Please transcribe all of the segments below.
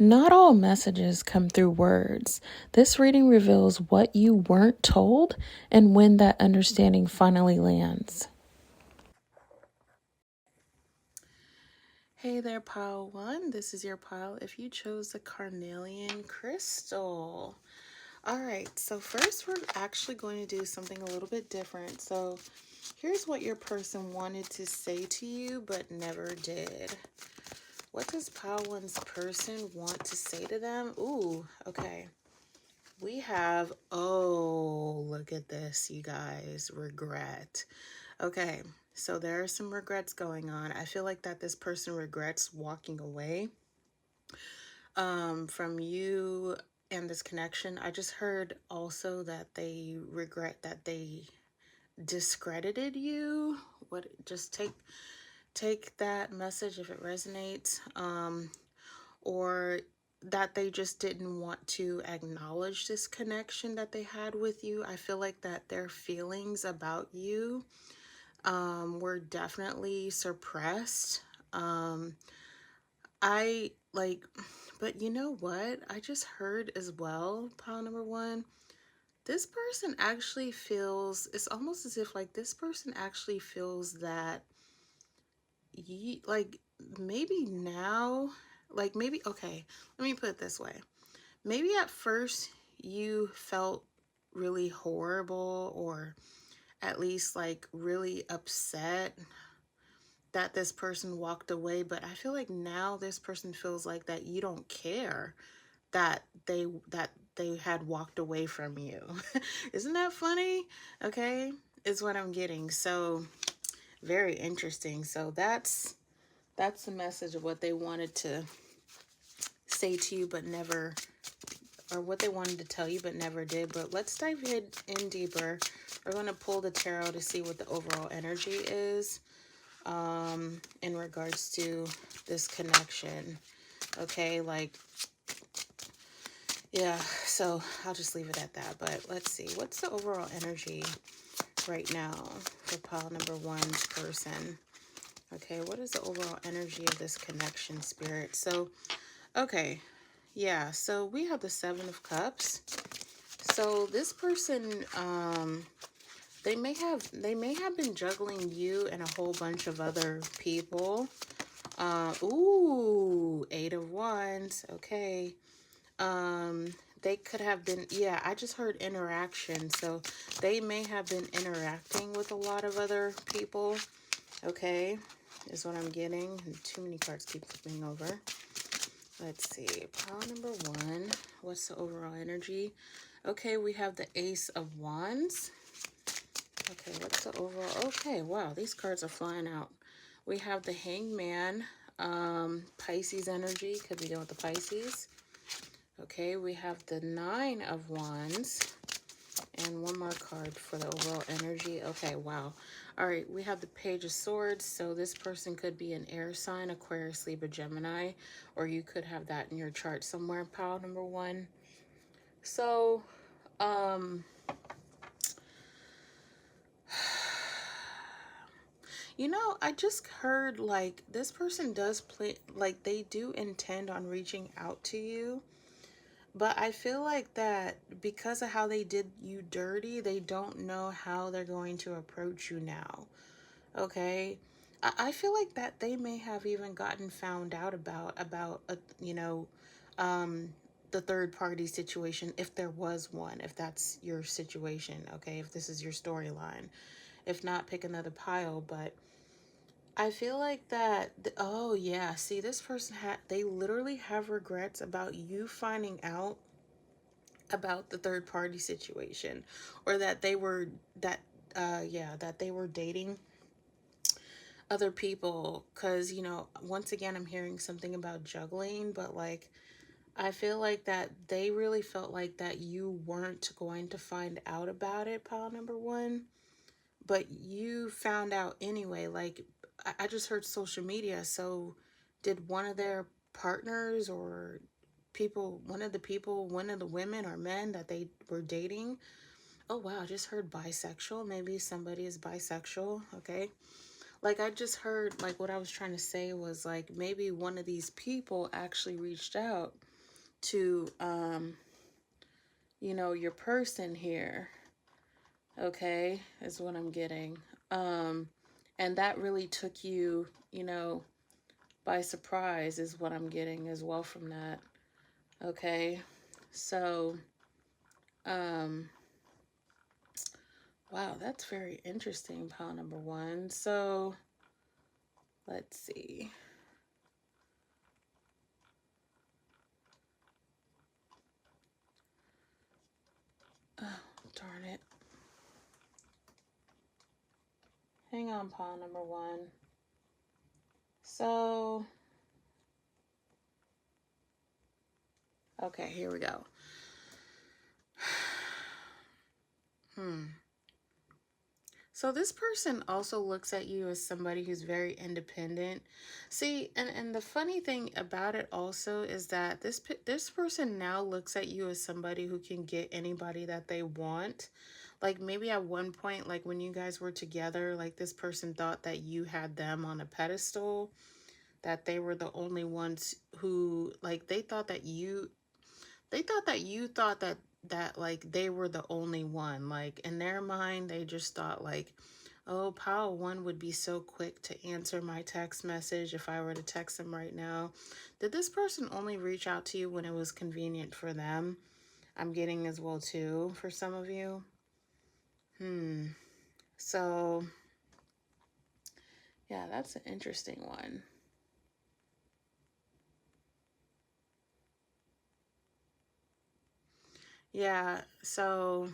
Not all messages come through words. This reading reveals what you weren't told and when that understanding finally lands. Hey there, Pile 1. This is your pile if you chose the carnelian crystal. Alright, so first we're actually going to do something a little bit different. So here's what your person wanted to say to you but never did. What does Pile 1's person want to say to them? Ooh, okay. We have, oh, look at this, you guys, regret. Okay, so there are some regrets going on. I feel like that this person regrets walking away from you and this connection. I just heard also that they regret that they discredited you. What, just take that message if it resonates, or that they just didn't want to acknowledge this connection that they had with you. I feel like that their feelings about you were definitely suppressed. I like, but you know what? I just heard as well, pile number 1, this person actually feels, it's almost as if like this person actually feels that like maybe now, like maybe, okay, let me put it this way. Maybe at first you felt really horrible, or at least like really upset that this person walked away, but I feel like now this person feels like that you don't care that they had walked away from you. Isn't that funny? Okay, is what I'm getting. So very interesting. So that's the message of what they wanted to say to you but never, or what they wanted to tell you but never did. But let's dive in deeper. We're going to pull the tarot to see what the overall energy is in regards to this connection. Okay, like, yeah, so I'll just leave it at that. But let's see, what's the overall energy right now for pile number 1's person? Okay, what is the overall energy of this connection, Spirit? So, okay, yeah, so we have the 7 of Cups. So this person, they may have been juggling you and a whole bunch of other people. Ooh, 8 of Wands. Okay. They could have been, yeah, I just heard interaction. So they may have been interacting with a lot of other people. Okay, is what I'm getting. Too many cards keep flipping over. Let's see, pile number 1. What's the overall energy? Okay, we have the Ace of Wands. Okay, what's the overall? Okay, wow, these cards are flying out. We have the Hangman, Pisces energy, could be dealing with the Pisces. Okay, we have the 9 of Wands, and one more card for the overall energy. Okay, wow. All right, we have the Page of Swords, so this person could be an air sign, Aquarius, Libra, Gemini, or you could have that in your chart somewhere, pile number 1. So, you know, I just heard like this person does play, like they do intend on reaching out to you. But I feel like that because of how they did you dirty, they don't know how they're going to approach you now. Okay? I feel like that they may have even gotten found out about you know, the third party situation, if there was one, if that's your situation, okay? If this is your storyline. If not, pick another pile, but I feel like that, oh yeah, see, this person they literally have regrets about you finding out about the third party situation, or that they were, that they were dating other people. Because, you know, once again, I'm hearing something about juggling, but like, I feel like that they really felt like that you weren't going to find out about it, pile number 1. But you found out anyway. Like, I just heard social media. So did one of their partners or people, one of the women or men that they were dating? Oh, wow. I just heard bisexual. Maybe somebody is bisexual. Okay. Like, I just heard, like, what I was trying to say was like maybe one of these people actually reached out to, you know, your person here. Okay, is what I'm getting. And that really took you, you know, by surprise is what I'm getting as well from that. Okay, so, um, wow, that's very interesting, pile number one. So, let's see. Oh, darn it. Hang on, pile number one. So, okay, here we go. So this person also looks at you as somebody who's very independent. See, and the funny thing about it also is that this person now looks at you as somebody who can get anybody that they want. Like maybe at one point, like when you guys were together, like this person thought that you had them on a pedestal, that they were the only ones who, like, they thought that like they were the only one. Like in their mind, they just thought like, oh, Pile One would be so quick to answer my text message if I were to text them right now. Did this person only reach out to you when it was convenient for them? I'm getting as well too for some of you. So yeah, that's an interesting one. Yeah, so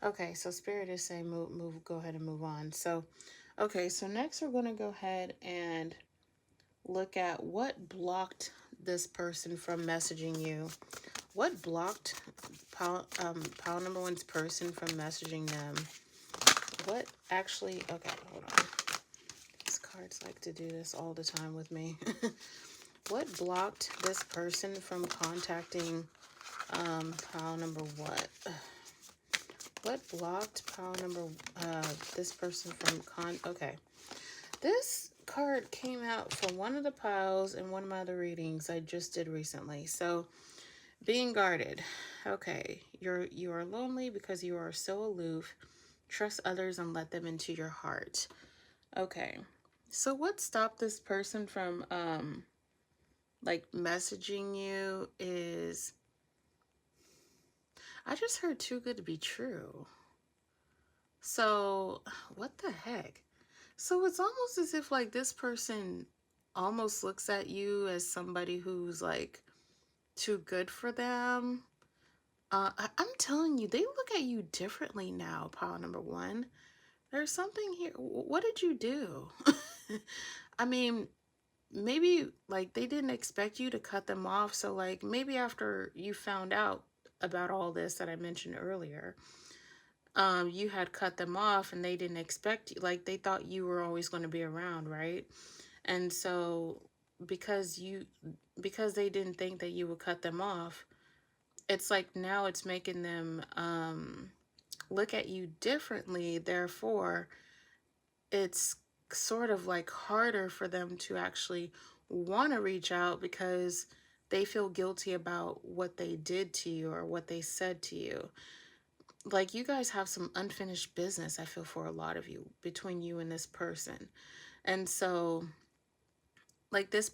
okay, so Spirit is saying move, go ahead and move on. So, okay, so next we're going to go ahead and look at what blocked this person from messaging you. What blocked pile number one's person from messaging them? What actually, okay, hold on. These cards like to do this all the time with me. What blocked this person from contacting pile number what? What blocked pile number this person from okay. This card came out from one of the piles in one of my other readings I just did recently. So, being guarded. Okay, you are lonely because you are so aloof. Trust others and let them into your heart. Okay. So what stopped this person from like messaging you is, I just heard too good to be true. So, what the heck? So it's almost as if like this person almost looks at you as somebody who's like too good for them. I'm telling you, they look at you differently now, pile number one. There's something here. What did you do? I mean, maybe like they didn't expect you to cut them off. So like maybe after you found out about all this that I mentioned earlier, you had cut them off and they didn't expect you, like they thought you were always going to be around, right? And so because because they didn't think that you would cut them off, it's like now it's making them look at you differently. Therefore, it's sort of like harder for them to actually want to reach out because they feel guilty about what they did to you or what they said to you. Like you guys have some unfinished business, I feel, for a lot of you, between you and this person. And so like this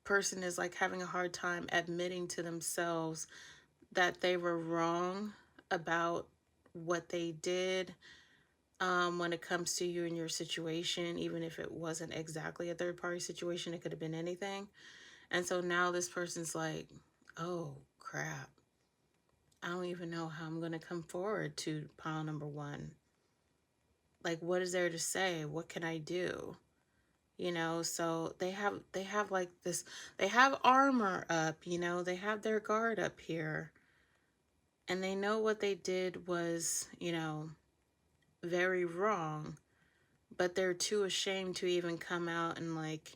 person is like having a hard time admitting to themselves that they were wrong about what they did, when it comes to you and your situation. Even if it wasn't exactly a third party situation, it could have been anything. And so now this person's like, oh crap, I don't even know how I'm going to come forward to pile number one. Like, what is there to say? What can I do? You know, so they have like this, they have armor up, you know, they have their guard up here, and they know what they did was, you know, very wrong, but they're too ashamed to even come out and like,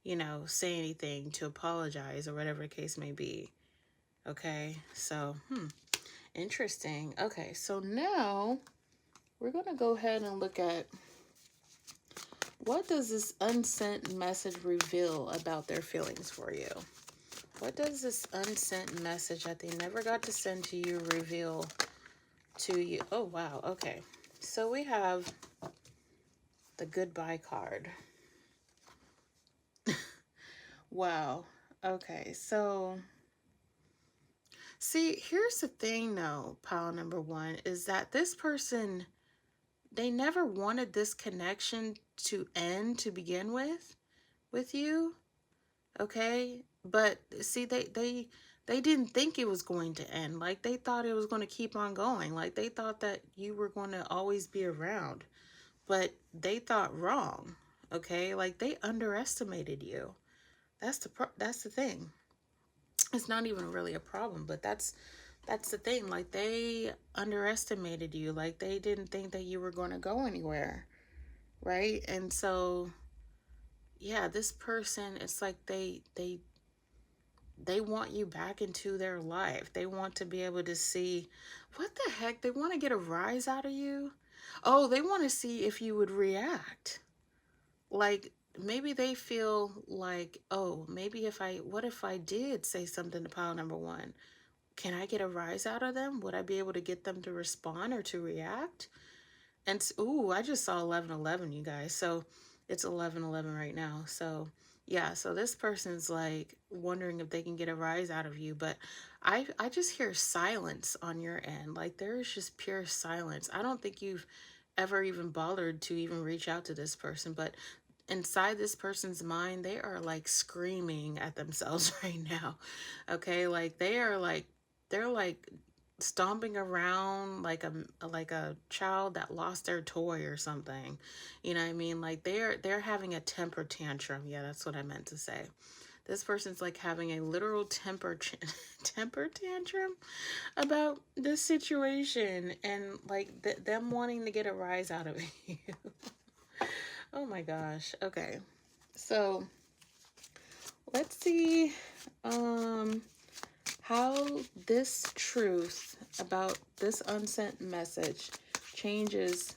you know, say anything to apologize or whatever the case may be. Okay, so interesting. Okay, so now we're gonna go ahead and look at, what does this unsent message reveal about their feelings for you? What does this unsent message that they never got to send to you reveal to you? Oh, wow. Okay. So we have the goodbye card. Wow. Okay. So, see, here's the thing though, pile number one, is that this person, they never wanted this connection to end to begin with you. Okay? But see, they didn't think it was going to end. Like they thought it was going to keep on going. Like they thought that you were going to always be around. But they thought wrong. Okay? Like they underestimated you. That's the thing. It's not even really a problem, but that's the thing. Like they underestimated you. Like they didn't think that you were going to go anywhere, right? And so yeah, this person, it's like they want you back into their life. They want to be able to see what the heck, they want to get a rise out of you. Oh, they want to see if you would react. Like maybe they feel like, oh, maybe what if I did say something to pile number one? Can I get a rise out of them? Would I be able to get them to respond or to react? And ooh, I just saw 11:11, you guys. So it's 11:11 right now. So yeah, so this person's like wondering if they can get a rise out of you, but I just hear silence on your end. Like there is just pure silence. I don't think you've ever even bothered to even reach out to this person, but inside this person's mind, they are like screaming at themselves right now. Okay, like they're like stomping around like a child that lost their toy or something. You know what I mean? Like they're having a temper tantrum. Yeah, that's what I meant to say. This person's like having a literal temper tantrum about this situation and like them wanting to get a rise out of you. Oh my gosh. Okay. So, let's see how this truth about this unsent message changes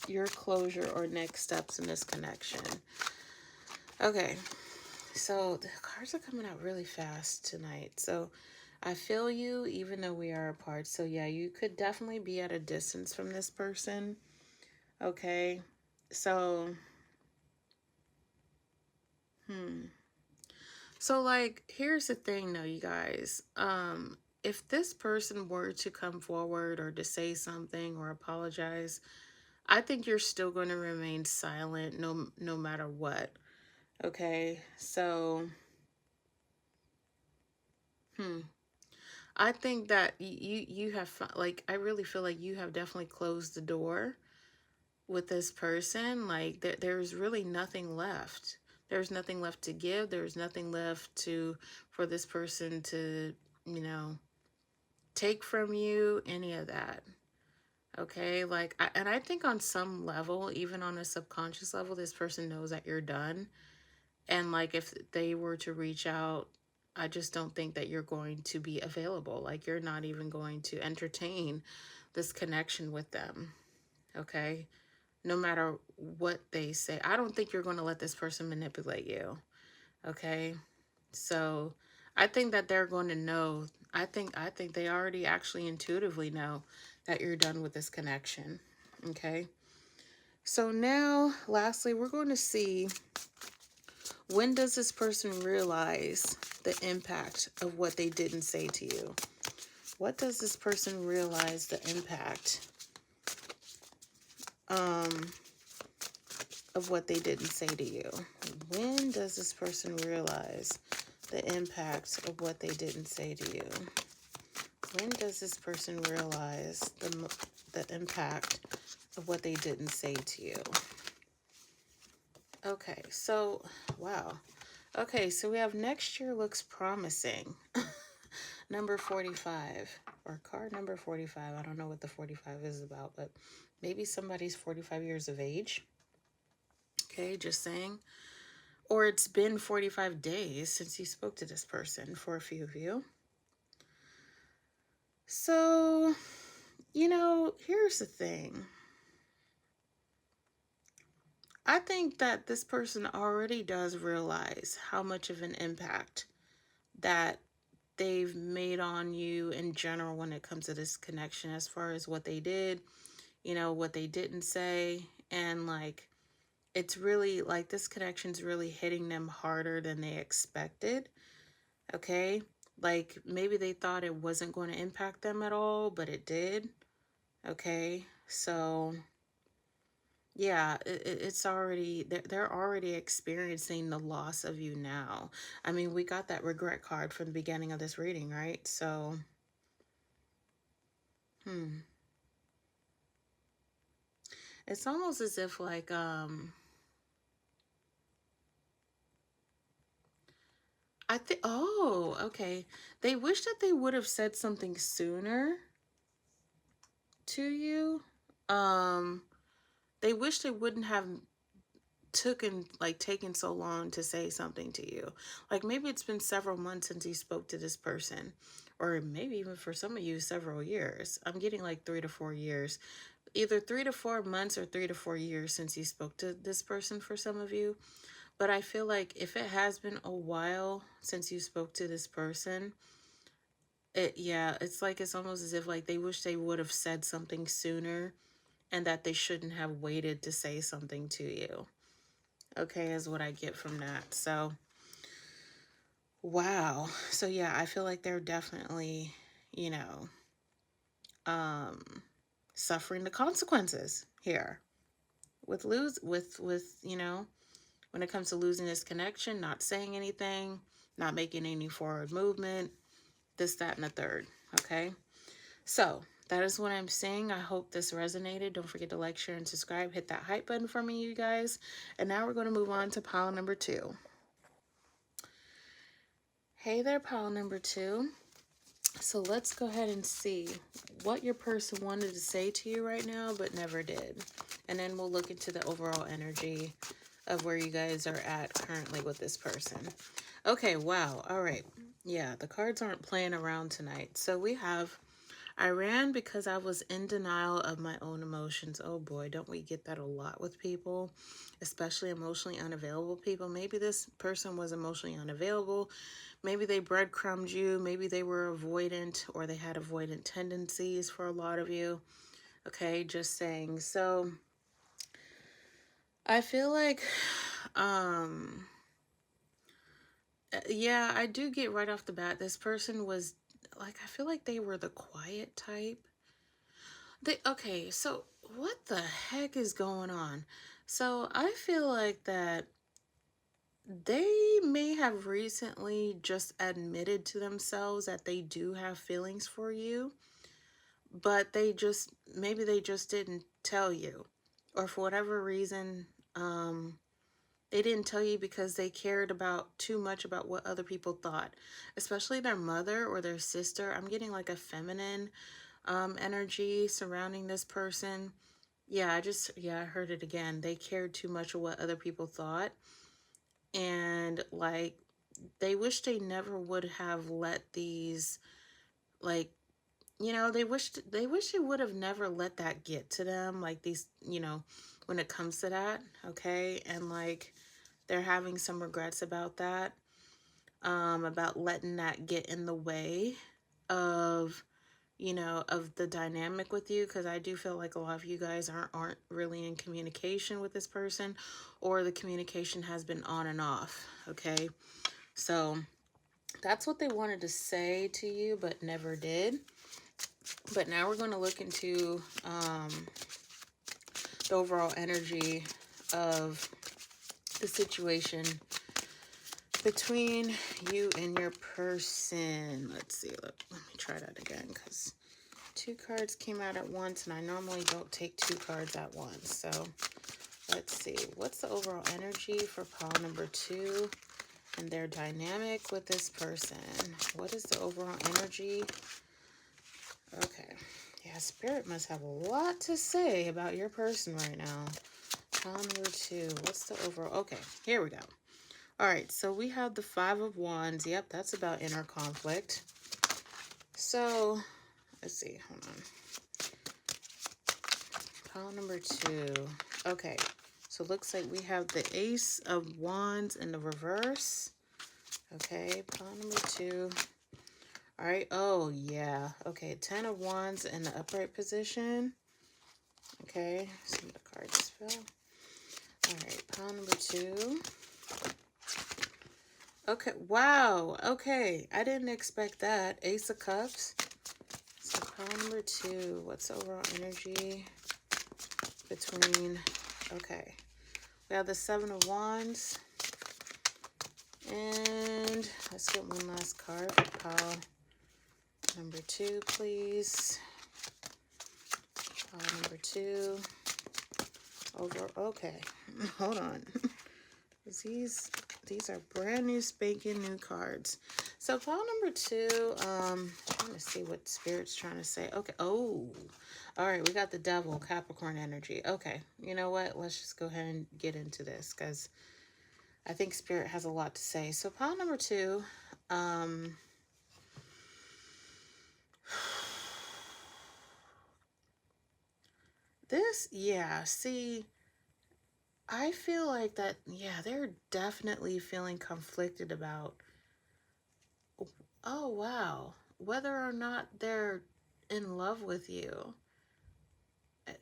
your closure or next steps in this connection. Okay, so the cards are coming out really fast tonight. So I feel you even though we are apart. So yeah, you could definitely be at a distance from this person. Okay, so, So like here's the thing though, you guys. If this person were to come forward or to say something or apologize, I think you're still going to remain silent no matter what. Okay? So, I think that you have like I really feel like you have definitely closed the door with this person. Like there's really nothing left. There's nothing left to give. There's nothing left to for this person to, you know, take from you, any of that. Okay? Like and I think on some level, even on a subconscious level, this person knows that you're done. And like if they were to reach out, I just don't think that you're going to be available. Like you're not even going to entertain this connection with them. Okay? No matter what they say. I don't think you're going to let this person manipulate you. Okay? So I think that they're going to know. I think they already actually intuitively know that you're done with this connection. Okay? So now, lastly, we're going to see, when does this person realize the impact of what they didn't say to you? What does this person realize the impact of what they didn't say to you? When does this person realize the impact of what they didn't say to you? When does this person realize the impact of what they didn't say to you? Okay, so, wow. Okay, so we have next year looks promising. Number 45, or card number 45. I don't know what the 45 is about, but maybe somebody's 45 years of age. Okay, just saying. Or it's been 45 days since you spoke to this person for a few of you. So, here's the thing. I think that this person already does realize how much of an impact that they've made on you in general when it comes to this connection, as far as what they did, you know, what they didn't say. And like, it's really like this connection's really hitting them harder than they expected. Okay. Like maybe they thought it wasn't going to impact them at all, but it did. Okay. So yeah, it's already, they're already experiencing the loss of you now. I mean, we got that regret card from the beginning of this reading, right? So, it's almost as if like, I think, oh, okay. They wish that they would have said something sooner to you. Um, they wish they wouldn't have taken so long to say something to you. Like maybe it's been several months since you spoke to this person, or maybe even for some of you several years. I'm getting like 3 to 4 years, either 3 to 4 months or 3 to 4 years since you spoke to this person for some of you. But I feel like if it has been a while since you spoke to this person, yeah, it's like it's almost as if like they wish they would have said something sooner, and that they shouldn't have waited to say something to you. Okay, is what I get from that. So, wow. So yeah, I feel like they're definitely, you know, suffering the consequences here with, you know, when it comes to losing this connection, not saying anything, not making any forward movement, this, that, and the third. Okay. So that is what I'm saying. I hope this resonated. Don't forget to like, share, and subscribe. Hit that hype button for me, you guys. And now we're going to move on to pile number 2. Hey there, pile number 2. So let's go ahead and see what your person wanted to say to you right now, but never did. And then we'll look into the overall energy of where you guys are at currently with this person. Okay, wow. All right. Yeah, the cards aren't playing around tonight. So we have, I ran because I was in denial of my own emotions. Oh boy, don't we get that a lot with people, especially emotionally unavailable people. Maybe this person was emotionally unavailable. Maybe they breadcrumbed you. Maybe they were avoidant, or they had avoidant tendencies for a lot of you. Okay, just saying. So I feel like, yeah, I do get right off the bat, this person was like, I feel like they were the quiet type. Okay, so what the heck is going on? So I feel like that they may have recently just admitted to themselves that they do have feelings for you, but maybe they just didn't tell you, or for whatever reason, they didn't tell you because they cared about too much about what other people thought, especially their mother or their sister. I'm getting like a feminine energy surrounding this person. Yeah, I heard it again. They cared too much of what other people thought. And like, they wish they never would have let these, like, you know, they wish they would have never let that get to them. Like these, you know, when it comes to that. Okay. And like, they're having some regrets about that. About letting that get in the way of, you know, of the dynamic with you, because I do feel like a lot of you guys aren't really in communication with this person, or the communication has been on and off. Okay, so that's what they wanted to say to you but never did. But now we're going to look into the overall energy of the situation between you and your person. Let's see. Let me try that again, because 2 cards came out at once, and I normally don't take 2 cards at once. So let's see. What's the overall energy for pile number 2 and their dynamic with this person? What is the overall energy? Okay. Yeah, Spirit must have a lot to say about your person right now. Pile number 2. What's the overall? Okay, here we go. All right, so we have the 5 of Wands. Yep, that's about inner conflict. So, let's see. Hold on. Pile number 2. Okay, so it looks like we have the Ace of Wands in the reverse. Okay, pile number 2. All right. Oh, yeah. Okay, 10 of Wands in the upright position. Okay, some of the cards fell. All right, pile number 2. Okay, wow. Okay, I didn't expect that. Ace of Cups. So pile number 2. What's the overall energy between... Okay, we have the 7 of Wands. And let's get one last card for pile number 2, please. Pile number 2. Over. Okay, hold on. These are brand new spanking new cards. So pile number 2, trying to see what Spirit's trying to say. Okay. Oh, all right. We got the Devil, Capricorn energy. Okay. You know what? Let's just go ahead and get into this because I think Spirit has a lot to say. So pile number 2, this, yeah, see, I feel like that, yeah, they're definitely feeling conflicted about, oh, wow, whether or not they're in love with you.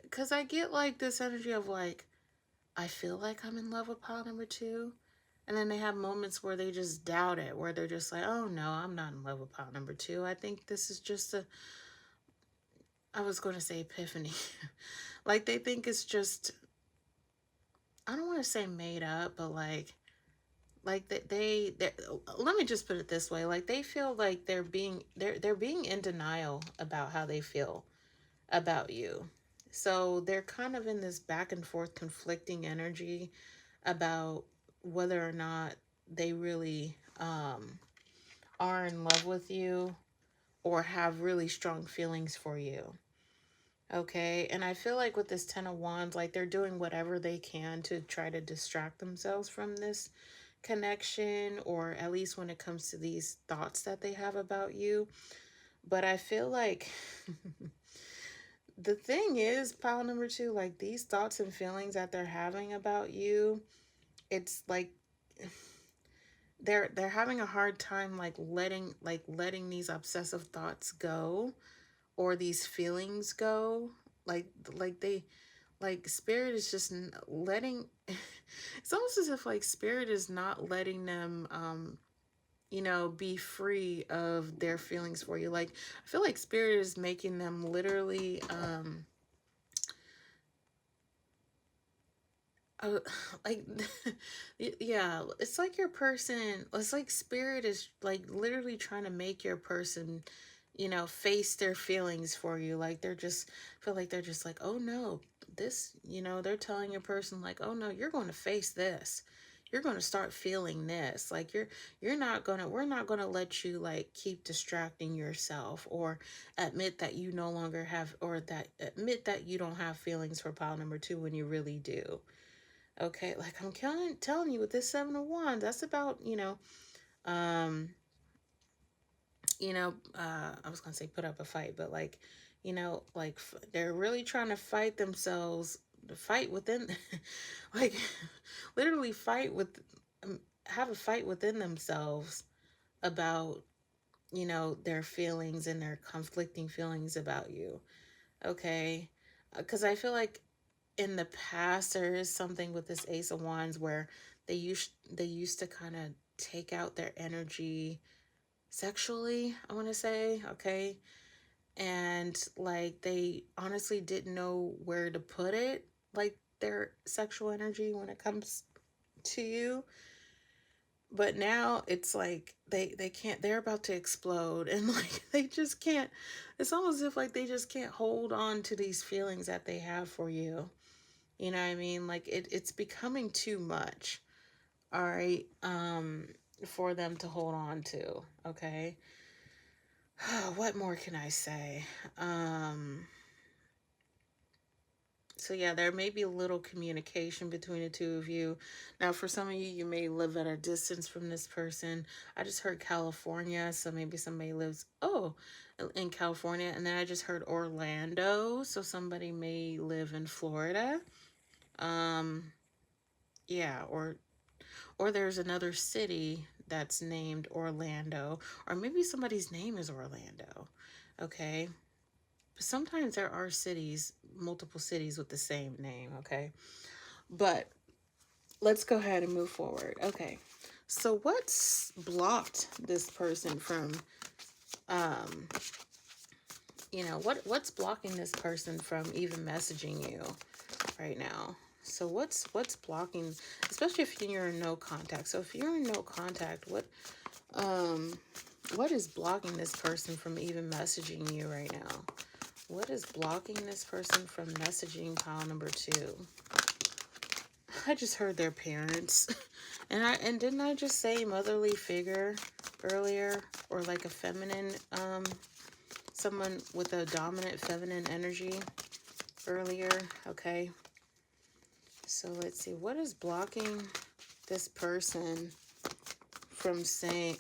Because I get like this energy of like, I feel like I'm in love with pile number 2. And then they have moments where they just doubt it, where they're just like, oh no, I'm not in love with pile number 2. I think this is just a, I was going to say epiphany. Like they think it's just, I don't want to say made up, but like they let me just put it this way, like they feel like they're being in denial about how they feel about you. So they're kind of in this back and forth conflicting energy about whether or not they really are in love with you or have really strong feelings for you. Okay, and I feel like with this 10 of Wands, like they're doing whatever they can to try to distract themselves from this connection, or at least when it comes to these thoughts that they have about you. But I feel like the thing is, pile number 2, like these thoughts and feelings that they're having about you, it's like they're having a hard time letting these obsessive thoughts go or these feelings go. Like they like Spirit is just letting it's almost as if like Spirit is not letting them be free of their feelings for you. Like I feel like Spirit is making them literally uh, like yeah, it's like your person, it's like Spirit is like literally trying to make your person face their feelings for you. Like they're just feel like they're just like, oh no, this, they're telling your person like, oh no, you're going to face this, you're going to start feeling this. Like you're not going to, we're not going to let you like keep distracting yourself or admit that you no longer have, or that admit that you don't have feelings for pile number 2 when you really do. Okay, like I'm telling you with this 7 of Wands, that's about, um, I was gonna say put up a fight, but like, like they're really trying to fight themselves, to fight within, like, literally fight with, have a fight within themselves about, their feelings and their conflicting feelings about you. Okay, because I feel like in the past there is something with this Ace of Wands where they used to kind of take out their energy sexually, I want to say. Okay, and like they honestly didn't know where to put it, like their sexual energy when it comes to you. But now it's like they can't, they're about to explode, and like they just can't, it's almost as if like they just can't hold on to these feelings that they have for you. You know what I mean? Like it's becoming too much. All right. For them to hold on to. Okay. What more can I say? So yeah, there may be a little communication between the two of you. Now, for some of you, you may live at a distance from this person. I just heard California, so maybe somebody lives, in California. And then I just heard Orlando, so somebody may live in Florida. Um, yeah, or Or there's another city that's named Orlando, or maybe somebody's name is Orlando. Okay. Sometimes there are cities, multiple cities with the same name. Okay. But let's go ahead and move forward. Okay. So what's blocked this person from, um, what's blocking this person from even messaging you right now? So what's blocking, especially if you're in no contact. So if you're in no contact, um what is blocking this person from even messaging you right now? What is blocking this person from messaging pile number 2? I just heard their parents. And didn't I just say motherly figure earlier, or like a feminine, someone with a dominant feminine energy earlier? Okay. So let's see, what is blocking this person from saying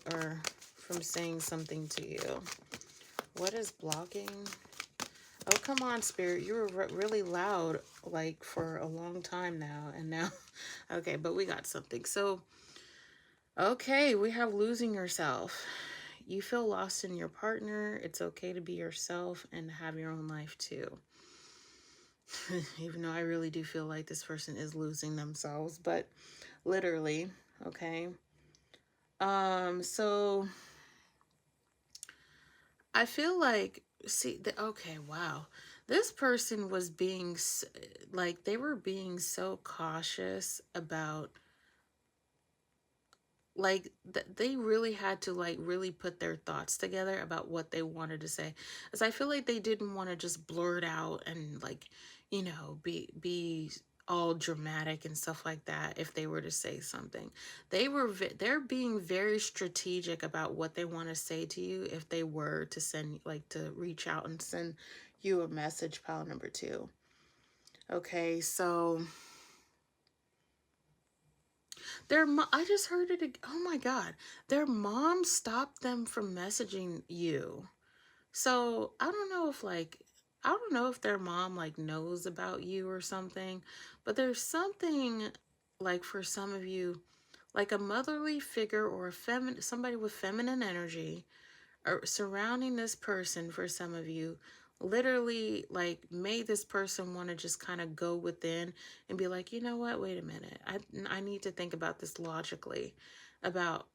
something to you? What is blocking? Oh, come on, Spirit. You were really loud, like, for a long time now. And now, okay, but we got something. So, okay, we have losing yourself. You feel lost in your partner. It's okay to be yourself and have your own life, too. Even though I really do feel like this person is losing themselves, but literally, okay? So I feel like, okay, wow. This person was being, like, they were being so cautious about, like, they really had to, like, really put their thoughts together about what they wanted to say. As I feel like they didn't want to just blurt out and, like, be all dramatic and stuff like that if they were to say something. They're being very strategic about what they want to say to you if they were to send, like, to reach out and send you a message, pile number 2. Okay, so I just heard it. Oh my God. Their mom stopped them from messaging you. So I don't know if their mom, like, knows about you or something, but there's something, like, for some of you, like a motherly figure or somebody with feminine energy or surrounding this person for some of you, literally, like, made this person want to just kind of go within and be like, you know what, wait a minute, I need to think about this logically, about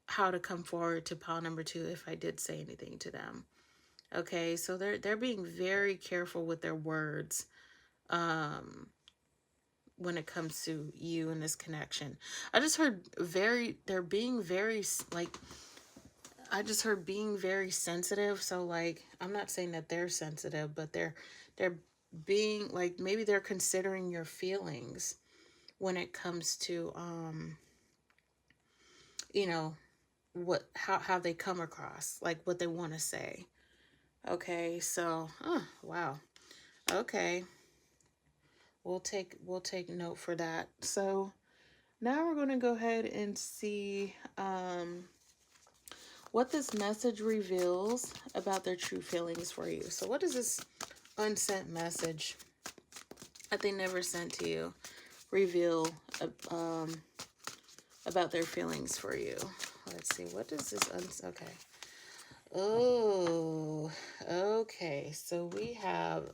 how to come forward to pile number 2 if I did say anything to them. Okay, so they're being very careful with their words, when it comes to you and this connection. I just heard they're being very, like, I just heard being very sensitive. So, like, I'm not saying that they're sensitive, but they're being, like, maybe they're considering your feelings when it comes to, you know, how they come across, like, what they want to say. Okay, so, oh, wow. Okay. We'll take note for that. So, now we're going to go ahead and see, what this message reveals about their true feelings for you. So what does this unsent message that they never sent to you reveal, about their feelings for you? Let's see. What does this okay. Oh, okay. So we have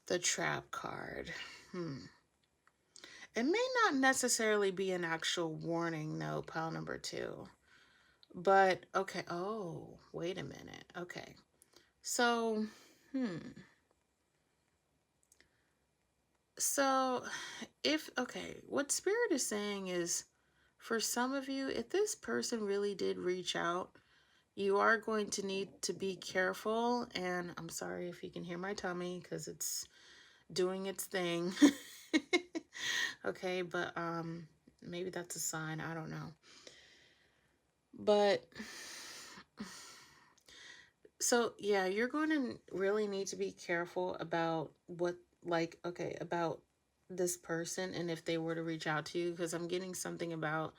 the trap card. It may not necessarily be an actual warning, though, pile number 2. But, okay. Oh, wait a minute. Okay. So, So, what Spirit is saying is, for some of you, if this person really did reach out, you are going to need to be careful. And I'm sorry if you can hear my tummy because it's doing its thing. Okay, but maybe that's a sign. I don't know. But so yeah, you're going to really need to be careful about about this person, and if they were to reach out to you, because I'm getting something about,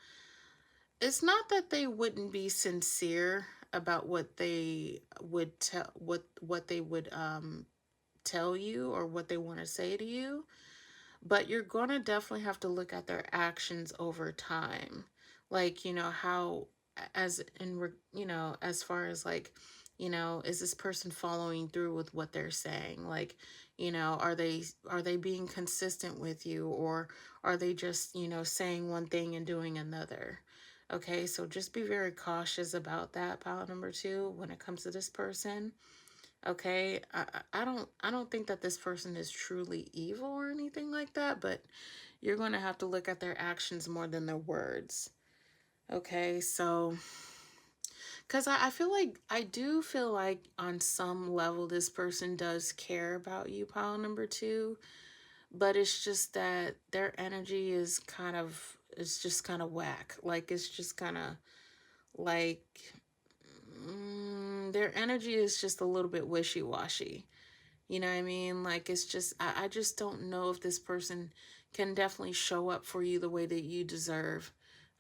it's not that they wouldn't be sincere about what they would tell, what they would tell you, or what they want to say to you, But you're going to definitely have to look at their actions over time. Like, how, as in, as far as like, is this person following through with what they're saying? Like, are they being consistent with you, or are they just, saying one thing and doing another? Okay, so just be very cautious about that, pile number two, when it comes to this person. Okay, I don't think that this person is truly evil or anything like that, but you're going to have to look at their actions more than their words. Okay, so because I do feel like on some level this person does care about you, pile number two, but it's just that their energy is just kind of whack. Like it's just kind of like their energy is just a little bit wishy-washy. You know what I mean? Like, it's just, I just don't know if this person can definitely show up for you the way that you deserve.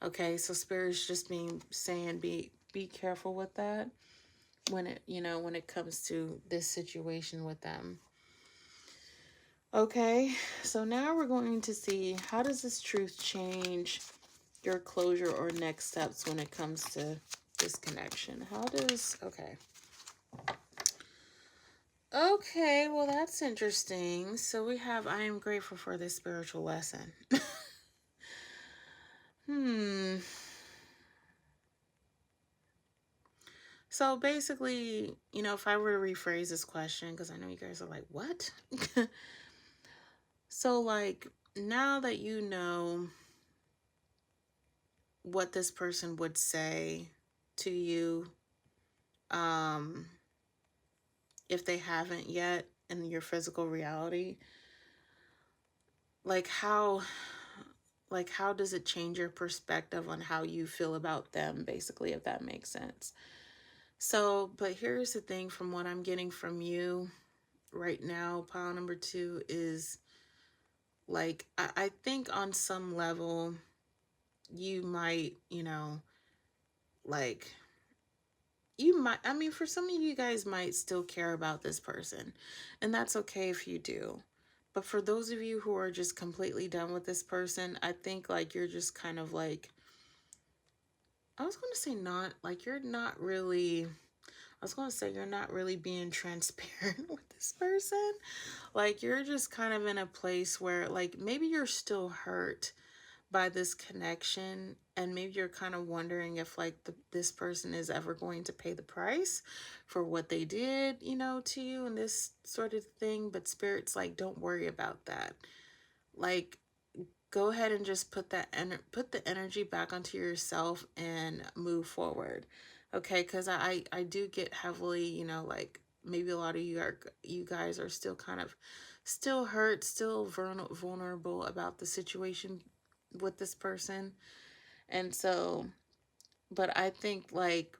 Okay, so Spirit's just saying be careful with that when it comes to this situation with them. Okay, so now we're going to see, how does this truth change your closure or next steps when it comes to this connection? Okay, well, that's interesting. So we have, I am grateful for this spiritual lesson. Hmm. So basically, if I were to rephrase this question, because I know you guys are like, what? So, like, now that you know what this person would say to you, um, if they haven't yet in your physical reality, like how does it change your perspective on how you feel about them, basically, if that makes sense? So, but here's the thing, from what I'm getting from you right now, pile number two, is like, I think on some level, you might, like, I mean, for some of you guys might still care about this person, and that's okay if you do. But for those of you who are just completely done with this person, I think like you're just kind of like, I was going to say not, like you're not really, I was going to say you're not really being transparent with this person. Like you're just kind of in a place where like maybe you're still hurt by this connection, and maybe you're kind of wondering if like this person is ever going to pay the price for what they did, to you, and this sort of thing. But Spirit's like, don't worry about that. Like, go ahead and just put put the energy back onto yourself and move forward. Okay, because I do get heavily, like maybe a lot of you guys are still kind of still hurt, still vulnerable about the situation with this person. And so, but I think like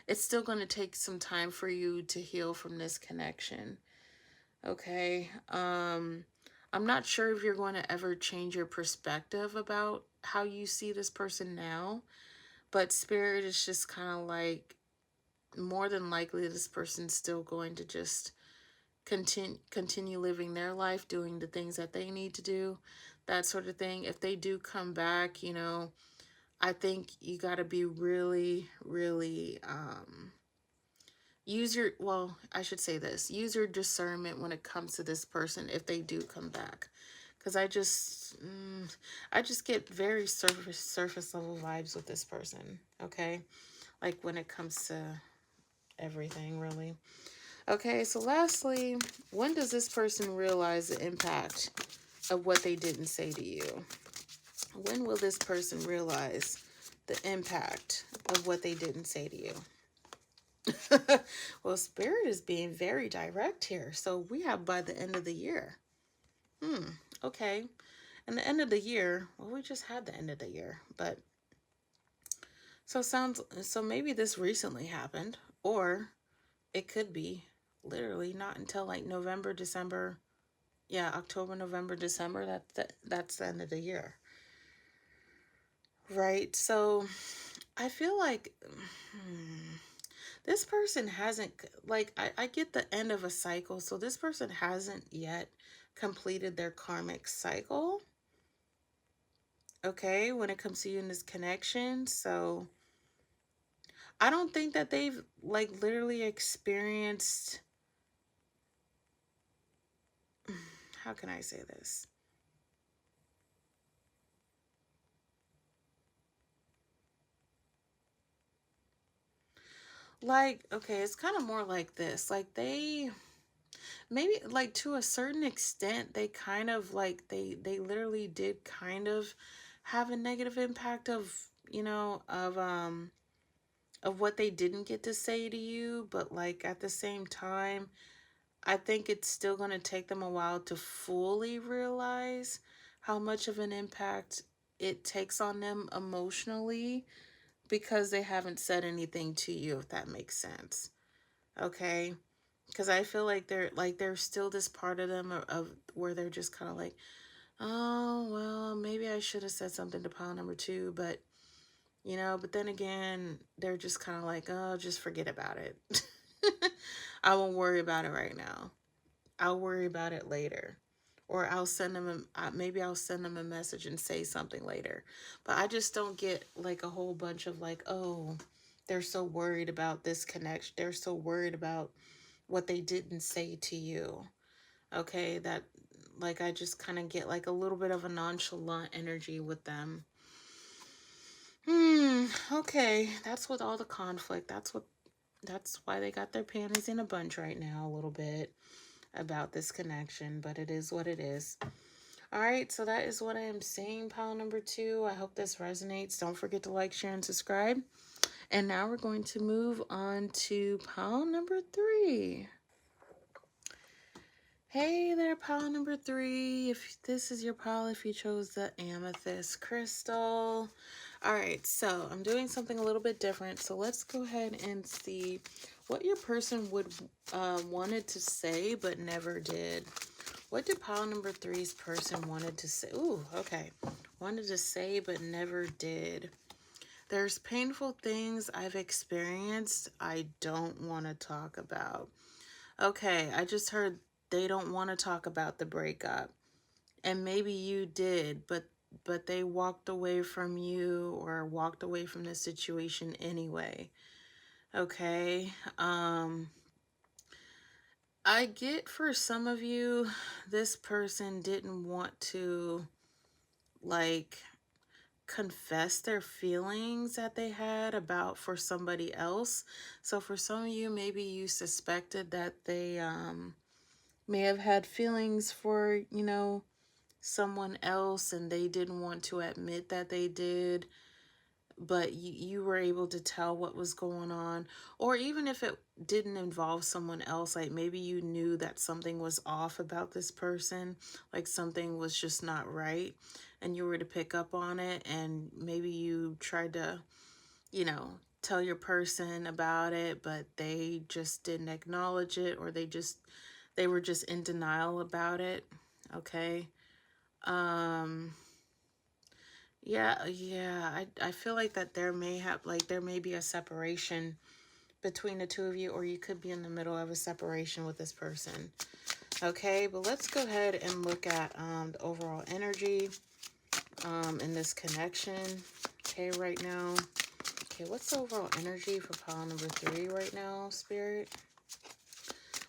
it's still going to take some time for you to heal from this connection. Okay. I'm not sure if you're going to ever change your perspective about how you see this person now, but Spirit is just kind of like, more than likely this person's still going to just continue living their life, doing the things that they need to do, that sort of thing. If they do come back, I think you got to be really, really I should say this, use your discernment when it comes to this person if they do come back. Because I just get very surface level vibes with this person, okay? Like when it comes to everything, really. Okay, so lastly, when does this person realize the impact of what they didn't say to you? When will this person realize the impact of what they didn't say to you? Well, Spirit is being very direct here. So we have by the end of the year. Okay. And the end of the year, well, we just had the end of the year, but so maybe this recently happened, or it could be literally not until like November, December. Yeah, October, November, December. That's the end of the year. Right? So I feel like this person hasn't, like, I get the end of a cycle, so this person hasn't yet completed their karmic cycle, okay, when it comes to you in this connection. So I don't think that they've like literally experienced, how can I say this? Like, okay, it's kind of more like this. Like they maybe like to a certain extent they kind of like they literally did kind of have a negative impact of, of what they didn't get to say to you, but like at the same time, I think it's still going to take them a while to fully realize how much of an impact it takes on them emotionally because they haven't said anything to you, if that makes sense. Okay? Because I feel like there's still this part of them of where they're just kind of like, oh, well, maybe I should have said something to pile number two, but but then again, they're just kind of like, oh, just forget about it. I won't worry about it right now. I'll worry about it later. Or I'll send them maybe I'll send them a message and say something later. But I just don't get like a whole bunch of like, oh, they're so worried about this connection. They're so worried about what they didn't say to you. Okay, that like I just kind of get like a little bit of a nonchalant energy with them. Okay, that's with all the conflict. That's why they got their panties in a bunch right now a little bit about this connection, but it is what it is. All right, so that is what I am saying, pile number two. I hope this resonates. Don't forget to like, share, and subscribe. And now we're going to move on to pile number three. Hey there, pile number three. If this is your pile, if you chose the amethyst crystal. All right, so I'm doing something a little bit different. So let's go ahead and see what your person would wanted to say but never did. What did pile number three's person wanted to say? Ooh, okay. Wanted to say but never did. There's painful things I've experienced I don't want to talk about. Okay, I just heard they don't want to talk about the breakup. And maybe you did, but they walked away from you or walked away from the situation anyway. Okay? I get for some of you this person didn't want to like confess their feelings that they had about for somebody else. So for some of you, maybe you suspected that they may have had feelings for, someone else and they didn't want to admit that they did, but you were able to tell what was going on. Or even if it didn't involve someone else, like maybe you knew that something was off about this person, like something was just not right, and you were to pick up on it, and maybe you tried to, tell your person about it, but they just didn't acknowledge it, or they were just in denial about it. Okay. Um yeah, I feel like that there may be a separation between the two of you, or you could be in the middle of a separation with this person. Okay, but let's go ahead and look at the overall energy in this connection. Okay, right now. Okay, what's the overall energy for pile number three right now, Spirit?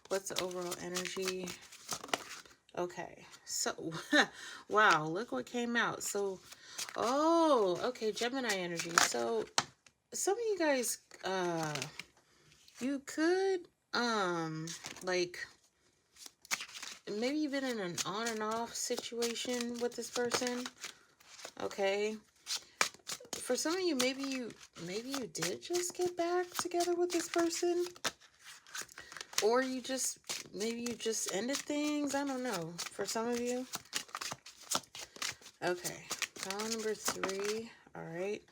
What's the overall energy? Okay, so wow, look what came out. So, oh, okay, Gemini energy. So, some of you guys, you could, like, maybe you've been in an on and off situation with this person. Okay. For some of you, maybe you did just get back together with this person. Or maybe you just ended things. I don't know. For some of you. Okay. Pile number three. All right.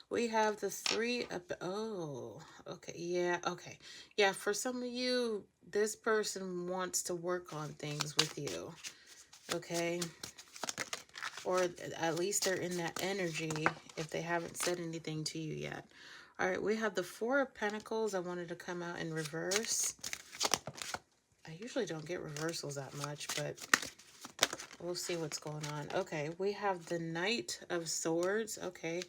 We have the three up. Oh, okay. Yeah. Okay. Yeah. For some of you, this person wants to work on things with you. Okay. Or at least they're in that energy if they haven't said anything to you yet. All right. We have the Four of Pentacles. I wanted to come out in reverse. I usually don't get reversals that much, but we'll see what's going on. Okay, we have the Knight of Swords. Okay,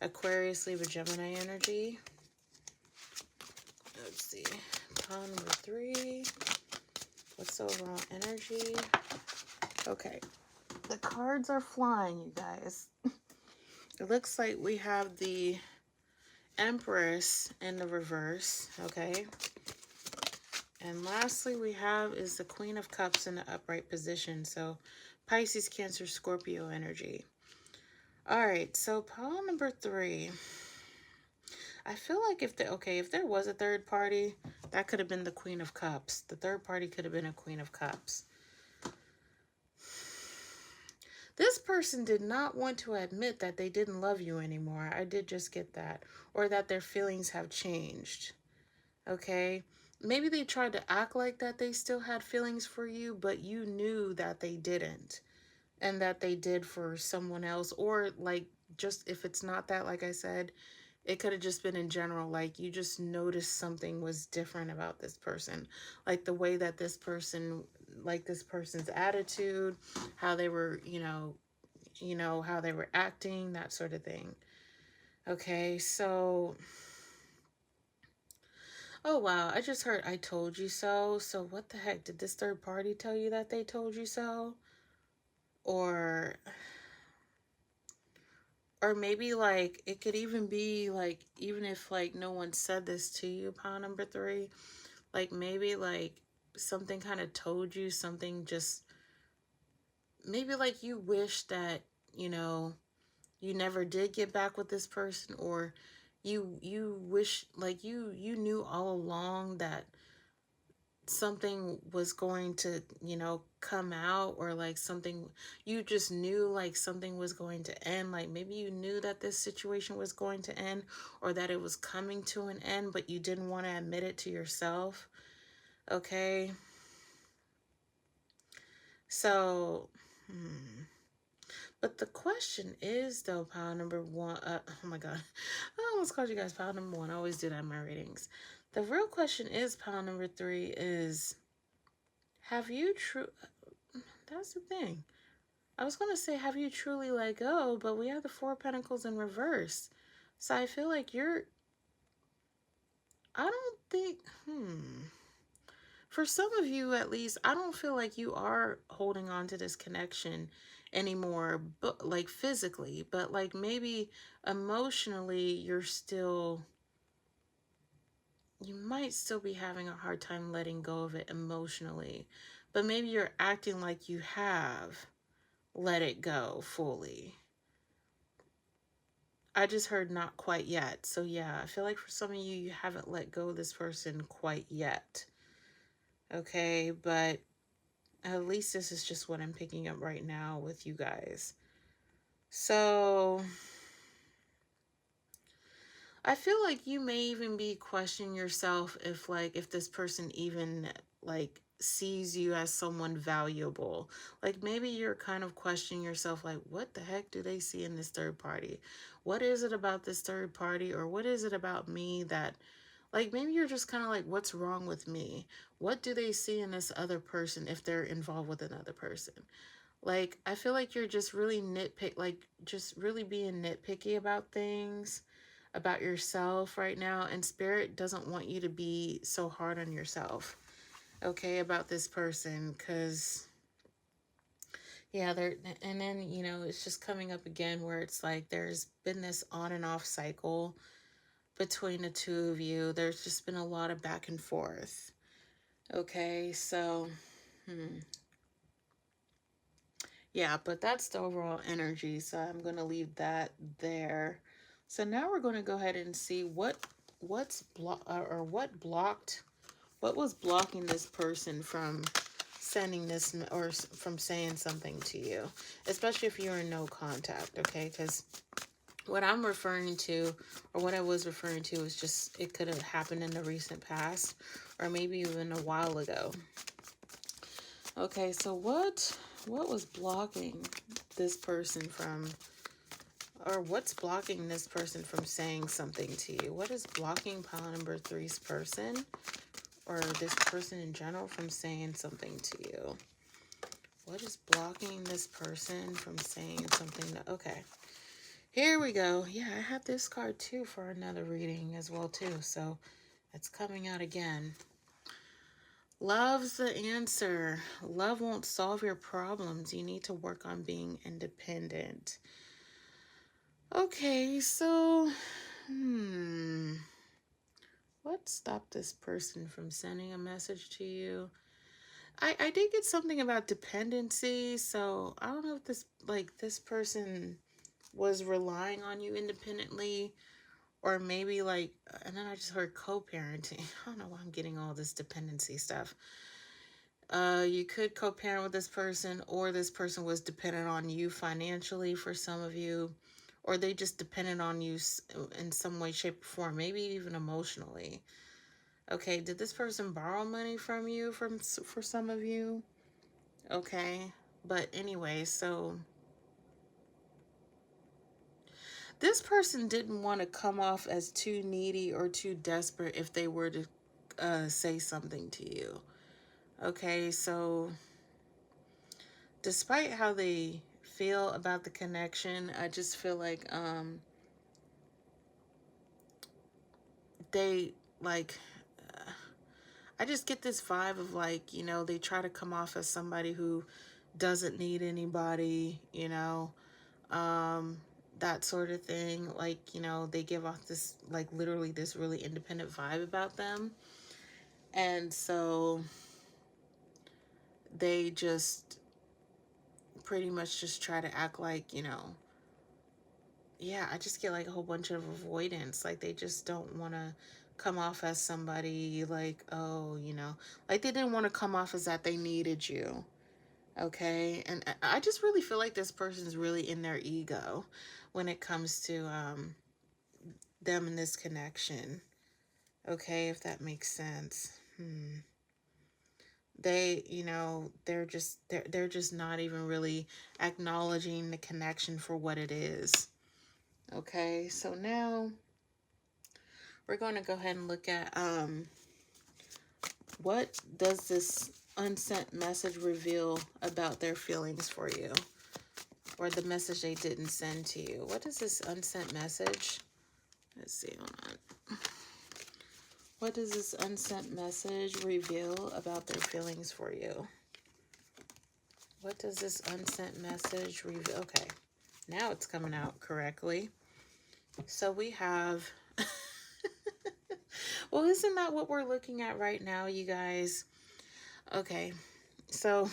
Aquarius, Libra, Gemini energy. Let's see. Pile number 3. What's the overall energy? Okay, the cards are flying, you guys. It looks like we have the Empress in the reverse. Okay. And lastly, we have is the Queen of Cups in the upright position. So Pisces, Cancer, Scorpio energy. All right, so pile number 3. I feel like if there was a third party, that could have been the Queen of Cups. The third party could have been a Queen of Cups. This person did not want to admit that they didn't love you anymore. I did just get that. Or that their feelings have changed. Okay? Maybe they tried to act like that they still had feelings for you, but you knew that they didn't. And that they did for someone else. Or, like, just if it's not that, like I said, it could have just been in general. Like, you just noticed something was different about this person. Like, the way that this person, like, this person's attitude, how they were, how they were acting, that sort of thing. Okay, so... Oh, wow, I just heard I told you so. So what the heck? Did this third party tell you that they told you so? Or maybe, like, it could even be, like, even if, like, no one said this to you, pile number 3, like, maybe, like, something kind of told you something just, maybe, like, you wish that, you never did get back with this person, or you wish, like, you knew all along that something was going to, come out, or like something, you just knew like something was going to end. Like maybe you knew that this situation was going to end, or that it was coming to an end, but you didn't want to admit it to yourself. Okay. So, but the question is though, pile number 1, oh my God, I almost called you guys pile number 1. I always do that in my readings. The real question is, pile number 3 is, have you that's the thing. I was going to say, have you truly let go? But we have the 4 of Pentacles in reverse. So I feel like I don't think, for some of you at least, I don't feel like you are holding on to this connection anymore, but like physically, but like maybe emotionally, you might still be having a hard time letting go of it emotionally, but maybe you're acting like you have let it go fully. I just heard not quite yet. So yeah, I feel like for some of you, you haven't let go of this person quite yet. Okay, but at least this is just what I'm picking up right now with you guys. So I feel like you may even be questioning yourself if this person even like sees you as someone valuable. Like maybe you're kind of questioning yourself, like, what the heck do they see in this third party? What is it about this third party, or what is it about me that, like, maybe you're just kind of like, what's wrong with me? What do they see in this other person if they're involved with another person? Like, I feel like you're just really just really being nitpicky about things, about yourself right now. And Spirit doesn't want you to be so hard on yourself, okay, about this person. Because, yeah, and then, it's just coming up again where it's like there's been this on and off cycle between the two of you. There's just been a lot of back and forth. Okay, so, yeah, but that's the overall energy, so I'm going to leave that there. So now we're going to go ahead and see what was blocking this person from sending this, or from saying something to you, especially if you're in no contact, okay? Because what I'm referring to, or what I was referring to, is just, it could have happened in the recent past, or maybe even a while ago. Okay, so what was blocking this person from, or what's blocking this person from saying something to you? What is blocking pile number 3's person, or this person in general, from saying something to you? What is blocking this person from saying something that, okay. Here we go. Yeah, I have this card too for another reading as well too. So it's coming out again. Love's the answer. Love won't solve your problems. You need to work on being independent. Okay, so, what stopped this person from sending a message to you? I did get something about dependency, so I don't know if this person was relying on you independently, or maybe and then I just heard co-parenting. I don't know why I'm getting all this dependency stuff. You could co-parent with this person, or this person was dependent on you financially for some of you, or they just depended on you in some way, shape, or form, maybe even emotionally. Okay, did this person borrow money from you for some of you? Okay, but anyway, so this person didn't want to come off as too needy or too desperate if they were to say something to you. Okay, so despite how they feel about the connection, I just feel like they like I just get this vibe of they try to come off as somebody who doesn't need anybody, that sort of thing. They give off this literally this really independent vibe about them. And so they just pretty much just try to act yeah, I just get a whole bunch of avoidance. They just don't want to come off as somebody oh, they didn't want to come off as that they needed you. Okay. And I just really feel like this person's really in their ego when it comes to them and this connection. Okay, if that makes sense. They, they're just not even really acknowledging the connection for what it is. Okay, so now we're going to go ahead and look at what does this unsent message reveal about their feelings for you, or the message they didn't send to you. What is this unsent message? Let's see, hold on. What does this unsent message reveal about their feelings for you? What does this unsent message reveal? Okay, now it's coming out correctly. So we have... Well, isn't that what we're looking at right now, you guys? Okay, so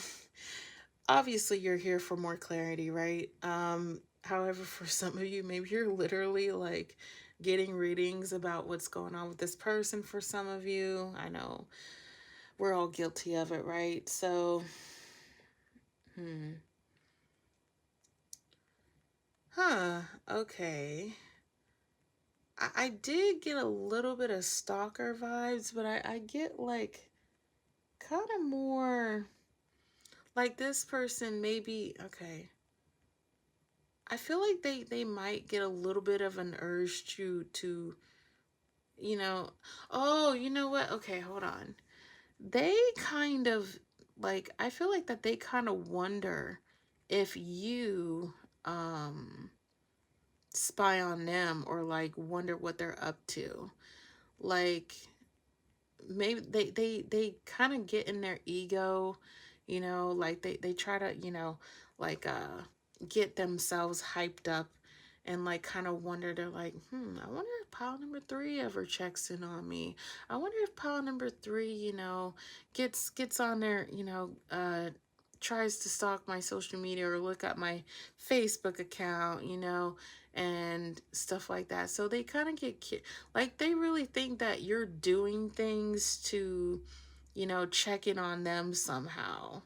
obviously you're here for more clarity, right? However, for some of you, maybe you're literally getting readings about what's going on with this person. For some of you, I know we're all guilty of it, right? So, okay. I did get a little bit of stalker vibes, but I get kind of more this person maybe, okay. I feel like they might get a little bit of an urge to oh, you know what? Okay, hold on. They kind of I feel like that they kind of wonder if you spy on them, or wonder what they're up to. Like maybe they kind of get in their ego, they try to, like uh get themselves hyped up, and kind of wonder. They're I wonder if pile number 3 ever checks in on me. I wonder if pile number 3, gets on there, tries to stalk my social media or look at my Facebook account, and stuff like that. So they kind of get they really think that you're doing things to, check in on them somehow.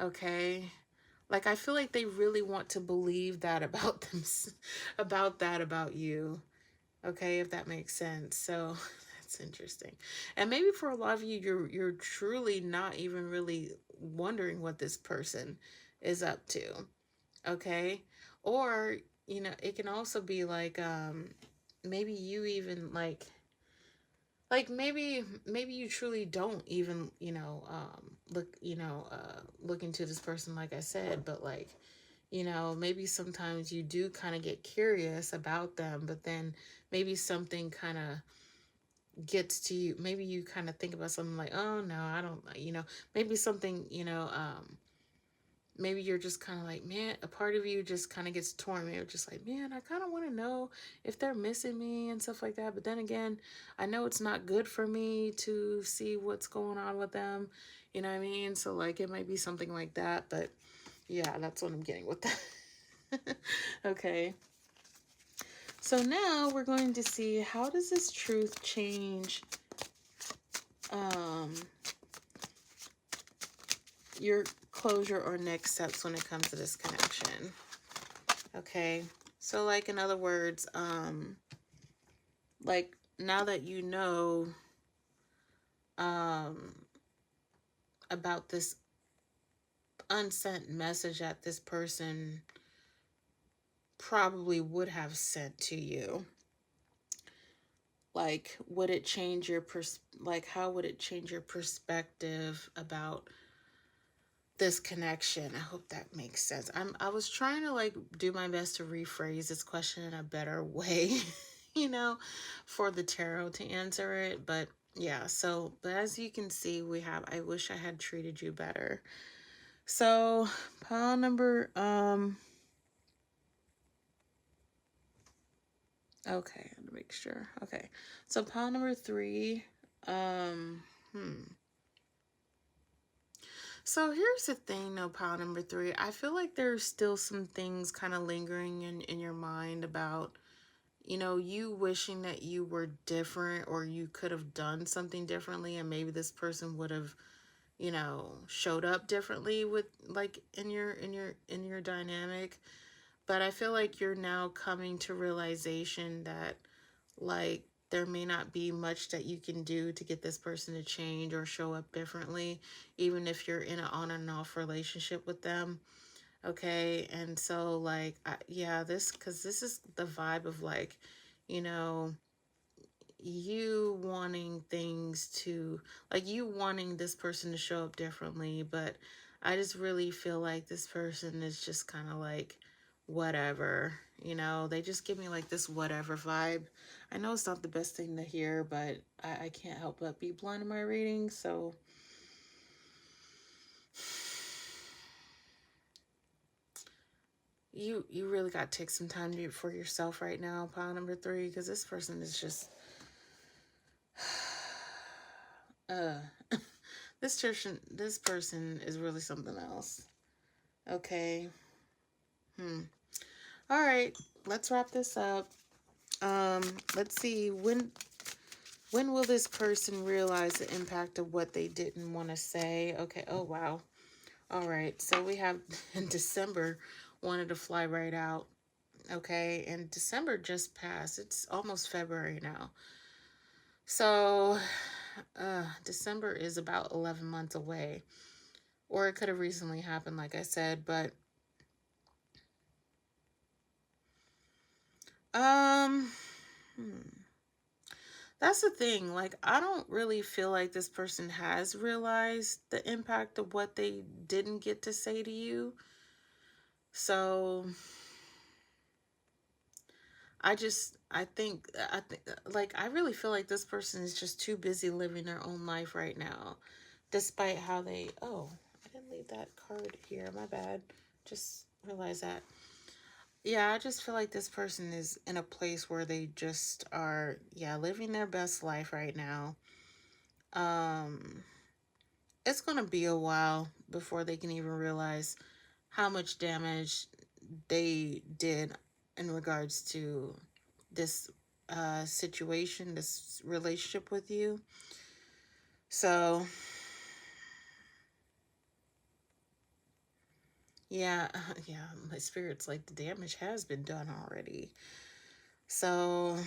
Okay. I feel like they really want to believe that about them, about you. Okay, if that makes sense. So that's interesting. And maybe for a lot of you, you're truly not even really wondering what this person is up to. Okay. Or, it can also be maybe you even like maybe you truly don't even, look into this person, like I said, but like, maybe sometimes you do kind of get curious about them, but then maybe something kind of gets to you. Maybe you kind of think about something like, oh no, I don't, maybe something, maybe you're just kind of like, man, a part of you just kind of gets torn. You're just like, man, I kind of want to know if they're missing me and stuff like that. But then again, I know it's not good for me to see what's going on with them. You know what I mean? So, like, it might be something like that. But yeah, that's what I'm getting with that. Okay. So now we're going to see, how does this truth change um, your closure or next steps when it comes to this connection. Okay. So like, in other words, like, now that you know um about this unsent message that this person probably would have sent to you, like, would it change your like, how would it change your perspective about this connection? I hope that makes sense. I was trying to like do my best to rephrase this question in a better way, you know, for the tarot to answer it. But yeah, so, but as you can see, we have, I wish I had treated you better. So pile number okay, let me make sure. Okay. So pile number 3, um hmm. So here's the thing, though, pile number 3. I feel like there's still some things kind of lingering in your mind about, you wishing that you were different, or you could have done something differently, and maybe this person would have, showed up differently with, like, in your dynamic. But I feel like you're now coming to realization that, like, there may not be much that you can do to get this person to change or show up differently, even if you're in an on and off relationship with them. Okay. And so, like, yeah, because this is the vibe of, like, you know, you wanting things to, like, you wanting this person to show up differently. But I just really feel like this person is just kind of like, whatever, they just give me like this whatever vibe. I know it's not the best thing to hear, but I can't help but be blunt in my reading. So you really got to take some time for yourself right now, pile number 3, because this person is just uh this person is really something else. Okay. All right, let's wrap this up. Let's see, when will this person realize the impact of what they didn't want to say? Okay. Oh wow. All right, so we have in December, wanted to fly right out. Okay, and December just passed. It's almost February now. So December is about 11 months away. Or it could have recently happened, like I said. But um that's the thing. Like, I don't really feel like this person has realized the impact of what they didn't get to say to you. So I think, like, I really feel like this person is just too busy living their own life right now, despite how they, oh, I didn't leave that card here. My bad. Just realized that. Yeah, I just feel like this person is in a place where they just are, yeah, living their best life right now. Um, it's gonna be a while before they can even realize how much damage they did in regards to this situation, this relationship with you. So, yeah, yeah, my spirit's like, the damage has been done already. So,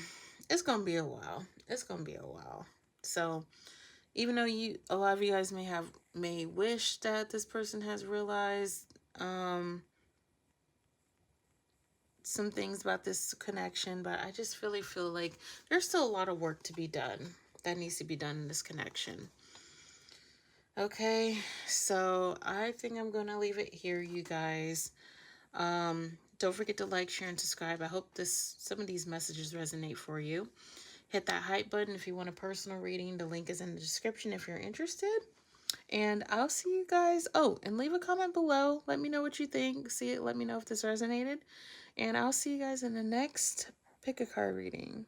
it's gonna be a while. It's gonna be a while. So, even though a lot of you guys may wish that this person has realized some things about this connection, but I just really feel like there's still a lot of work to be done. that needs to be done in this connection. Okay, so I think I'm gonna leave it here, you guys. Don't forget to like, share, and subscribe. I hope some of these messages resonate for you. Hit that hype button if you want a personal reading. The link is in the description if you're interested. And I'll see you guys. Oh, and leave a comment below. Let me know what you think. See it. Let me know if this resonated. And I'll see you guys in the next pick a card reading.